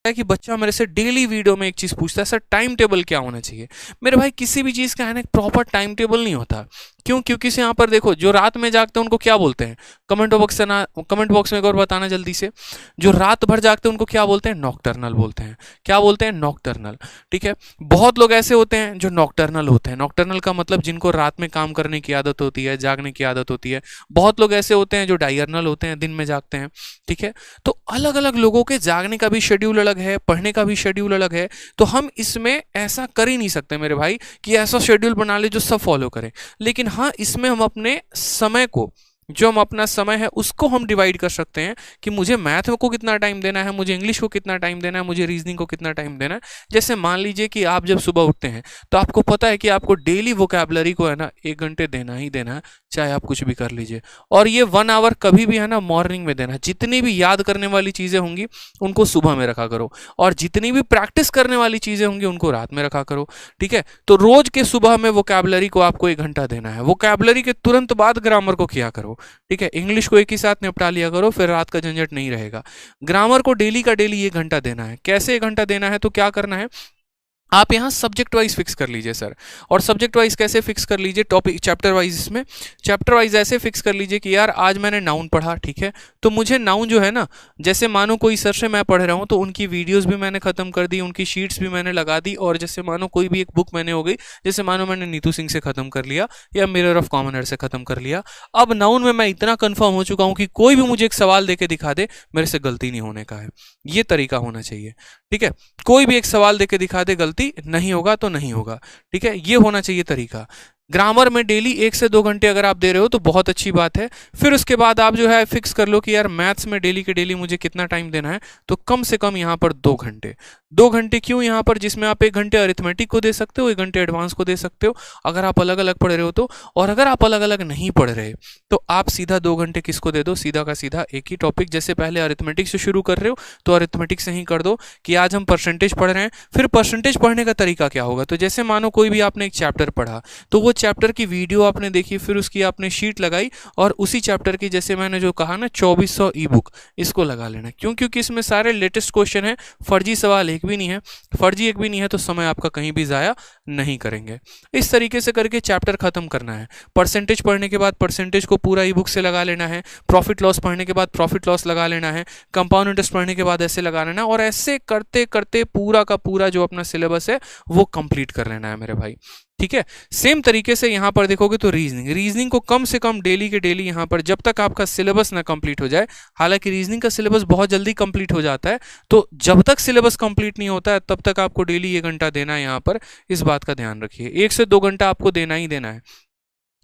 है कि बच्चा मेरे से डेली वीडियो में एक चीज़ पूछता है, सर टाइम टेबल क्या होना चाहिए। मेरे भाई किसी भी चीज़ का है ना प्रॉपर टाइम टेबल नहीं होता। क्यों? क्योंकि से यहाँ पर देखो, जो रात में जागते हैं उनको क्या बोलते हैं, कमेंट बॉक्स में एक और बताना जल्दी से। जो रात भर जागते हैं उनको क्या बोलते हैं? नॉकटर्नल बोलते हैं। क्या बोलते हैं? नॉकटर्नल। ठीक है, बहुत लोग ऐसे होते हैं जो नॉकटर्नल होते हैं। नॉकटर्नल का मतलब जिनको रात में काम करने की आदत होती है, जागने की आदत होती है। बहुत लोग ऐसे होते हैं जो डायर्नल होते हैं, दिन में जागते हैं। ठीक है, तो अलग अलग लोगों के जागने का भी शेड्यूल अलग है, पढ़ने का भी शेड्यूल अलग है। तो हम इसमें ऐसा कर ही नहीं सकते मेरे भाई कि ऐसा शेड्यूल बना ले जो सब फॉलो करें। लेकिन हाँ, इसमें हम अपने समय को, जो हम अपना समय है उसको हम डिवाइड कर सकते हैं कि मुझे मैथ को कितना टाइम देना है, मुझे इंग्लिश को कितना टाइम देना है, मुझे रीजनिंग को कितना टाइम देना है। जैसे मान लीजिए कि आप जब सुबह उठते हैं तो आपको पता है कि आपको डेली वोकैबुलरी को है ना 1 घंटे देना ही देना है, चाहे आप कुछ भी कर लीजिए। और ये 1 आवर कभी भी है ना मॉर्निंग में देना है। जितनी भी याद करने वाली चीज़ें होंगी उनको सुबह में रखा करो, और जितनी भी प्रैक्टिस करने वाली चीज़ें होंगी उनको रात में रखा करो। ठीक है, तो रोज के सुबह में वोकैबुलरी को आपको 1 घंटा देना है। वोकैबुलरी के तुरंत बाद ग्रामर को किया करो। ठीक है, इंग्लिश को एक ही साथ निपटा लिया करो, फिर रात का झंझट नहीं रहेगा। ग्रामर को डेली का डेली 1 घंटा देना है। कैसे 1 घंटा देना है? तो क्या करना है, आप यहाँ सब्जेक्ट वाइज फिक्स कर लीजिए सर। और सब्जेक्ट वाइज कैसे फिक्स कर लीजिए? Topic chapter wise. इसमें चैप्टर वाइज ऐसे फिक्स कर लीजिए कि यार आज मैंने नाउन पढ़ा, ठीक है, तो मुझे नाउन जो है ना, जैसे मानो कोई सर से मैं पढ़ रहा हूँ तो उनकी वीडियोस भी मैंने खत्म कर दी, उनकी शीट्स भी मैंने लगा दी। और जैसे मानो कोई भी एक बुक मैंने हो गई, जैसे मानो मैंने नीतू सिंह से खत्म कर लिया या मिरर ऑफ कॉमनर से खत्म कर लिया। अब नाउन में मैं इतना कन्फर्म हो चुका हूँ कि कोई भी मुझे एक सवाल दे के दिखा दे, मेरे से गलती नहीं होने का है। ये तरीका होना चाहिए। ठीक है, कोई भी एक सवाल देके दिखा दे, गलती नहीं होगा तो नहीं होगा। ठीक है, ये होना चाहिए तरीका। ग्रामर में डेली 1 से 2 घंटे अगर आप दे रहे हो तो बहुत अच्छी बात है। फिर उसके बाद आप जो है फिक्स कर लो कि यार मैथ्स में डेली के डेली मुझे कितना टाइम देना है, तो कम से कम यहाँ पर 2 घंटे। 2 घंटे क्यों यहाँ पर? जिसमें आप 1 घंटे अरिथमेटिक को दे सकते हो, 1 घंटे एडवांस को दे सकते हो, अगर आप अलग अलग पढ़ रहे हो तो। और अगर आप अलग अलग नहीं पढ़ रहे तो आप सीधा 2 घंटे किसको दे दो? सीधा का सीधा एक ही टॉपिक। जैसे पहले अरिथमेटिक से शुरू कर रहे हो तो अरिथमेटिक से ही कर दो कि आज हम परसेंटेज पढ़ रहे हैं। फिर परसेंटेज पढ़ने का तरीका क्या होगा? तो जैसे मानो कोई भी आपने एक चैप्टर पढ़ा, तो वो चैप्टर की वीडियो आपने देखी, फिर उसकी आपने शीट लगाई, और उसी चैप्टर की जैसे मैंने जो कहा ना 2400 ई बुक, इसको लगा लेना। क्यों? क्योंकि इसमें सारे लेटेस्ट क्वेश्चन है, फर्जी सवाल एक भी नहीं है। फर्जी एक भी नहीं है तो समय आपका कहीं भी जाया नहीं करेंगे। इस तरीके से करके चैप्टर खत्म करना है। परसेंटेज पढ़ने के बाद परसेंटेज को पूरा ई बुक से लगा लेना है। प्रॉफिट लॉस पढ़ने के बाद प्रॉफिट लॉस लगा लेना है। कंपाउंड इंटरेस्ट पढ़ने के बाद ऐसे लगा लेना, और ऐसे करते करते पूरा का पूरा जो अपना सिलेबस है वो कंप्लीट कर लेना है मेरे भाई। ठीक है, सेम तरीके से यहाँ पर देखोगे तो रीजनिंग को कम से कम डेली के डेली यहाँ पर, जब तक आपका सिलेबस ना कंप्लीट हो जाए। हालांकि रीजनिंग का सिलेबस बहुत जल्दी कंप्लीट हो जाता है, तो जब तक सिलेबस कंप्लीट नहीं होता है तब तक आपको डेली 1 घंटा देना है। यहाँ पर इस बात का ध्यान रखिए, 1 से 2 घंटा आपको देना ही देना है।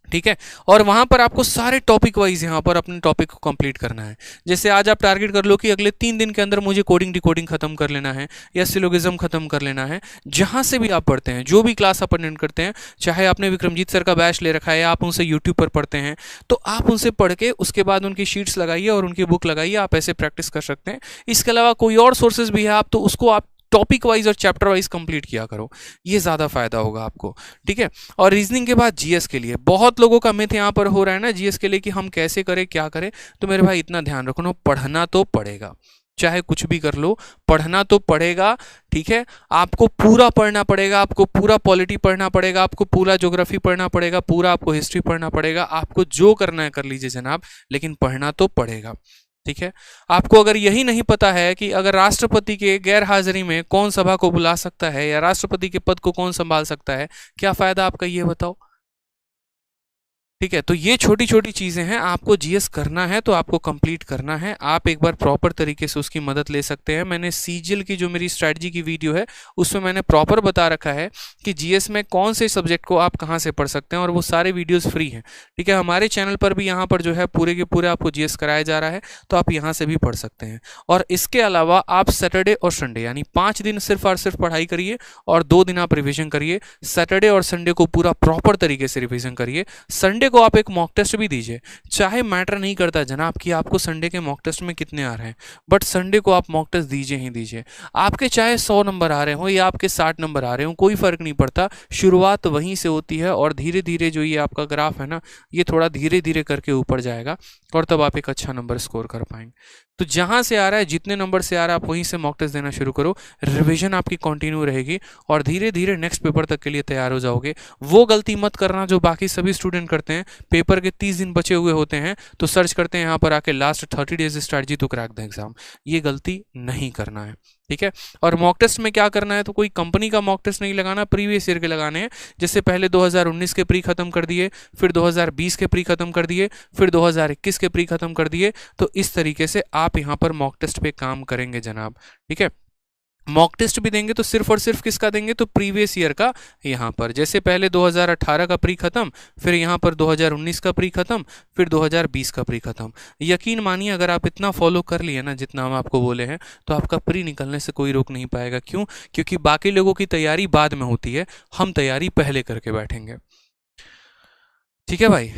ठीक है, और वहां पर आपको सारे टॉपिक वाइज यहाँ पर अपने टॉपिक को कंप्लीट करना है। जैसे आज आप टारगेट कर लो कि अगले 3 दिन के अंदर मुझे कोडिंग डिकोडिंग खत्म कर लेना है, या सिलोगिज्म खत्म कर लेना है। जहां से भी आप पढ़ते हैं, जो भी क्लास आप अटेंड करते हैं, चाहे आपने विक्रमजीत सर का बैच ले रखा है या आप उनसे यूट्यूब पर पढ़ते हैं, तो आप उनसे पढ़ के उसके बाद उनकी शीट्स लगाइए और उनकी बुक लगाइए। आप ऐसे प्रैक्टिस कर सकते हैं। इसके अलावा कोई और सोर्सेज भी है आप तो उसको आप टॉपिक वाइज और चैप्टर वाइज कंप्लीट किया करो, ये ज़्यादा फायदा होगा आपको। ठीक है, और रीजनिंग के बाद जीएस के लिए बहुत लोगों का मिथ यहाँ पर हो रहा है ना जीएस के लिए कि हम कैसे करें, क्या करें। तो मेरे भाई इतना ध्यान रखो ना, पढ़ना तो पड़ेगा, चाहे कुछ भी कर लो, पढ़ना तो पड़ेगा। ठीक है, आपको पूरा पढ़ना पड़ेगा, आपको पूरा पॉलिटी पढ़ना पड़ेगा, आपको पूरा ज्योग्राफी पढ़ना पड़ेगा, पूरा आपको हिस्ट्री पढ़ना पड़ेगा। आपको जो करना है कर लीजिए जनाब, लेकिन पढ़ना तो पड़ेगा। ठीक है, आपको अगर यही नहीं पता है कि अगर राष्ट्रपति के गैर हाजिरी में कौन सभा को बुला सकता है या राष्ट्रपति के पद को कौन संभाल सकता है, क्या फायदा आपका, ये बताओ। ठीक है, तो ये छोटी छोटी चीजें हैं। आपको जीएस करना है तो आपको कंप्लीट करना है। आप एक बार प्रॉपर तरीके से उसकी मदद ले सकते हैं। मैंने सीजीएल की जो मेरी स्ट्रैटेजी की वीडियो है उसमें मैंने प्रॉपर बता रखा है कि जीएस में कौन से सब्जेक्ट को आप कहां से पढ़ सकते हैं, और वो सारे वीडियोस फ्री हैं। ठीक है, हमारे चैनल पर भी यहाँ पर जो है पूरे के पूरे आपको जीएस कराया जा रहा है, तो आप यहाँ से भी पढ़ सकते हैं। और इसके अलावा आप सैटरडे और संडे यानी 5 दिन सिर्फ और सिर्फ पढ़ाई करिए और 2 दिन आप रिविजन करिए। सैटरडे और संडे को पूरा प्रॉपर तरीके से रिविजन करिए। संडे को आप एक मॉक टेस्ट भी दीजिए। चाहे मैटर नहीं करता जनाब कि आपको संडे के मॉक टेस्ट में कितने आ रहे हैं, बट संडे को आप मॉक टेस्ट दीजिए ही दीजिए। आपके चाहे 100 नंबर आ रहे हो या आपके 60 नंबर आ रहे हो, कोई फर्क नहीं पड़ता। शुरुआत वहीं से होती है और धीरे धीरे जो ये आपका ग्राफ है ना, ये थोड़ा धीरे धीरे करके ऊपर जाएगा और तब आप एक अच्छा नंबर स्कोर कर पाएंगे। तो जहां से आ रहा है, जितने नंबर से आ रहा है, आप वहीं से मॉक टेस्ट देना शुरू करो। रिवीजन आपकी कंटिन्यू रहेगी और धीरे धीरे नेक्स्ट पेपर तक के लिए तैयार हो जाओगे। वो गलती मत करना जो बाकी सभी स्टूडेंट करते हैं। पेपर के 30 दिन बचे हुए होते हैं तो सर्च करते हैं यहाँ पर आके last 30 days strategy to crack the exam. ये गलती नहीं करना है, ठीक है। और मॉक टेस्ट में क्या करना है, तो कोई कंपनी का मॉक टेस्ट नहीं लगाना, प्रीवियस ईयर के लगाने हैं। जैसे पहले 2019 के प्री खत्म कर दिए, फिर 2020 के प्री खत्म कर दिए, फिर 2021 के प्री खत्म कर दिए। तो इस तरीके से आप यहाँ पर मॉक टेस्ट पे काम करेंगे जनाब, ठीक है। मॉक टेस्ट भी देंगे तो सिर्फ और सिर्फ किसका देंगे, तो प्रीवियस ईयर का। यहाँ पर जैसे पहले 2018 का प्री खत्म, फिर यहाँ पर 2019 का प्री खत्म, फिर 2020 का प्री खत्म। यकीन मानिए अगर आप इतना फॉलो कर लिए ना जितना हम आपको बोले हैं, तो आपका प्री निकलने से कोई रोक नहीं पाएगा। क्यों? क्योंकि बाकी लोगों की तैयारी बाद में होती है, हम तैयारी पहले करके बैठेंगे। ठीक है भाई,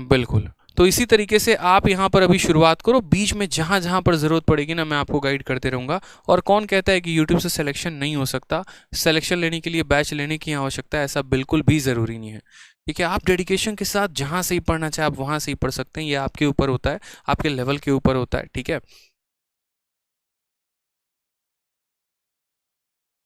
बिल्कुल। तो इसी तरीके से आप यहाँ पर अभी शुरुआत करो, बीच में जहाँ जहाँ पर ज़रूरत पड़ेगी ना मैं आपको गाइड करते रहूँगा। और कौन कहता है कि यूट्यूब से सिलेक्शन नहीं हो सकता? सिलेक्शन लेने के लिए बैच लेने की आवश्यकता है, ऐसा बिल्कुल भी ज़रूरी नहीं है, ठीक है। आप डेडिकेशन के साथ जहाँ से ही पढ़ना चाहे आप वहाँ से ही पढ़ सकते हैं, ये आपके ऊपर होता है, आपके लेवल के ऊपर होता है, ठीक है।